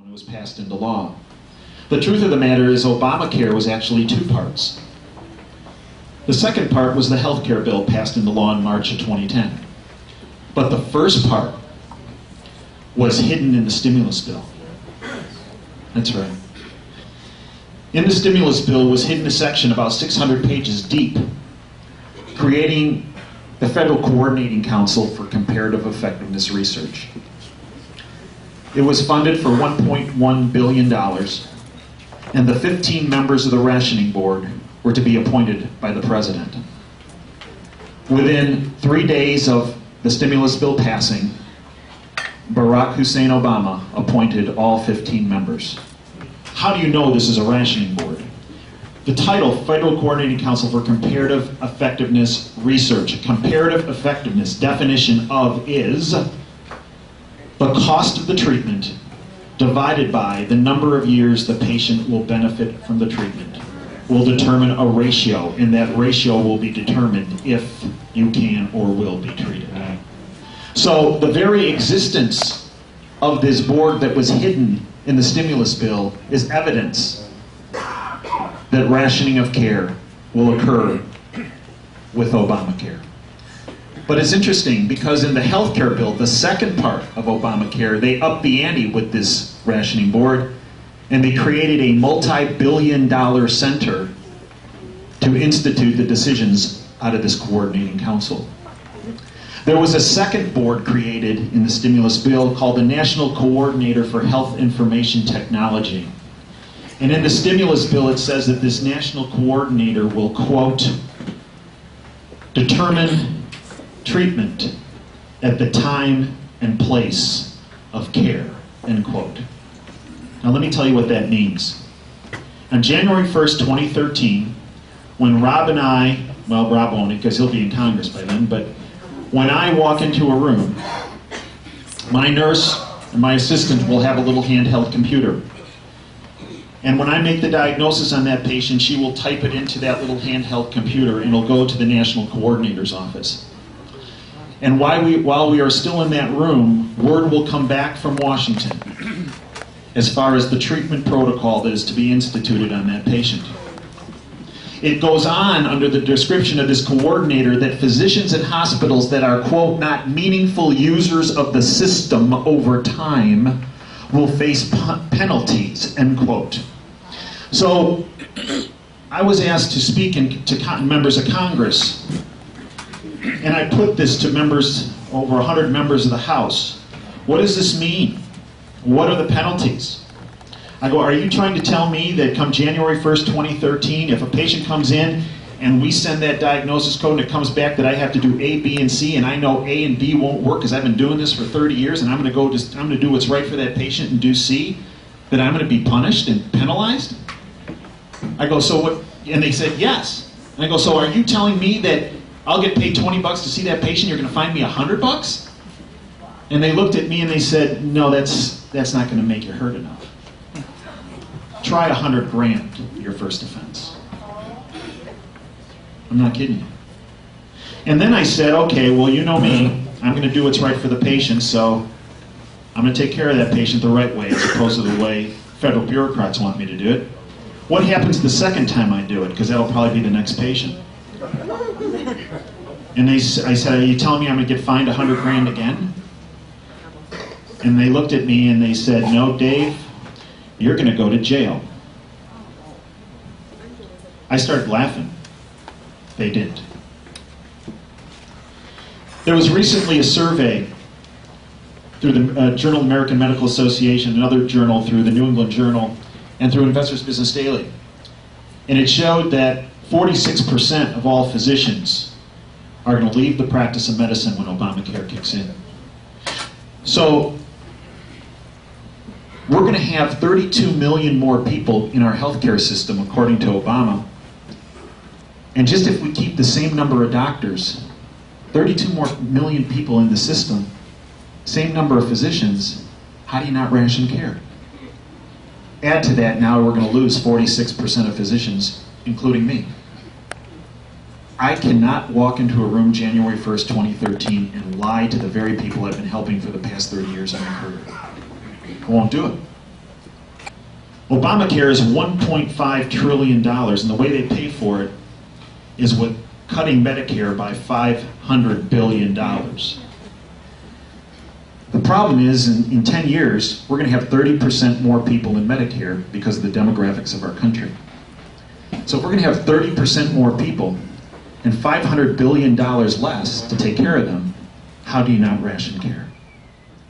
when it was passed into law. The truth of the matter is Obamacare was actually two parts. The second part was the health care bill passed into law in March of 2010. But the first part was hidden in the stimulus bill. That's right. In the stimulus bill was hidden a section about 600 pages deep, creating the Federal Coordinating Council for Comparative Effectiveness Research. It was funded for $1.1 billion, and the 15 members of the rationing board were to be appointed by the president. Within 3 days of the stimulus bill passing, Barack Hussein Obama appointed all 15 members. How do you know this is a rationing board? The title, Federal Coordinating Council for Comparative Effectiveness Research. Comparative effectiveness, definition of is the cost of the treatment divided by the number of years the patient will benefit from the treatment will determine a ratio, and that ratio will be determined if you can or will be treated. So the very existence of this board that was hidden in the stimulus bill is evidence that rationing of care will occur with Obamacare. But it's interesting because in the health care bill, the second part of Obamacare, they upped the ante with this rationing board, and they created a multi-billion-dollar center to institute the decisions out of this coordinating council. There was a second board created in the stimulus bill called the National Coordinator for Health Information Technology. And in the stimulus bill it says that this national coordinator will, quote, determine treatment at the time and place of care, end quote. Now let me tell you what that means. On January 1st, 2013, when Rob and I, well, Rob won't because he'll be in Congress by then, but when I walk into a room, my nurse and my assistant will have a little handheld computer. And when I make the diagnosis on that patient, she will type it into that little handheld computer and it'll go to the National Coordinator's office. And while we are still in that room, word will come back from Washington as far as the treatment protocol that is to be instituted on that patient. It goes on under the description of this coordinator that physicians at hospitals that are, quote, not meaningful users of the system over time will face penalties, end quote. So I was asked to speak to members of Congress, and I put this to members, over 100 members of the House. What does this mean? What are the penalties? I go, are you trying to tell me that come January 1st, 2013, if a patient comes in and we send that diagnosis code and it comes back that I have to do A, B, and C, and I know A and B won't work because I've been doing this for 30 years and I'm going to do what's right for that patient and do C, that I'm going to be punished and penalized? I go, so what? And they said, yes. And I go, so are you telling me that I'll get paid $20 to see that patient, you're going to fine me $100? And they looked at me and they said, no, that's not going to make you hurt enough. Try $100,000 your first offense. I'm not kidding you. And then I said, okay, well, you know me, I'm going to do what's right for the patient, so I'm going to take care of that patient the right way as opposed to the way federal bureaucrats want me to do it. What happens the second time I do it? Because that'll probably be the next patient. And I said, are you telling me I'm going to get fined $100,000 again? And they looked at me and they said, no, Dave, you're going to go to jail. I started laughing. They didn't. There was recently a survey through the Journal of American Medical Association, another journal through the New England Journal, and through Investors Business Daily. And it showed that 46% of all physicians are going to leave the practice of medicine when Obamacare kicks in. So we're going to have 32 million more people in our healthcare system, according to Obama. And just if we keep the same number of doctors, 32 million people in the system, same number of physicians, how do you not ration care? Add to that, now we're going to lose 46% of physicians, including me. I cannot walk into a room January 1st, 2013 and lie to the very people I've been helping for the past 30 years of my career. I won't do it. Obamacare is $1.5 trillion, and the way they pay for it is with cutting Medicare by $500 billion. The problem is, in 10 years, we're going to have 30% more people in Medicare because of the demographics of our country. So if we're going to have 30% more people and $500 billion less to take care of them, how do you not ration care?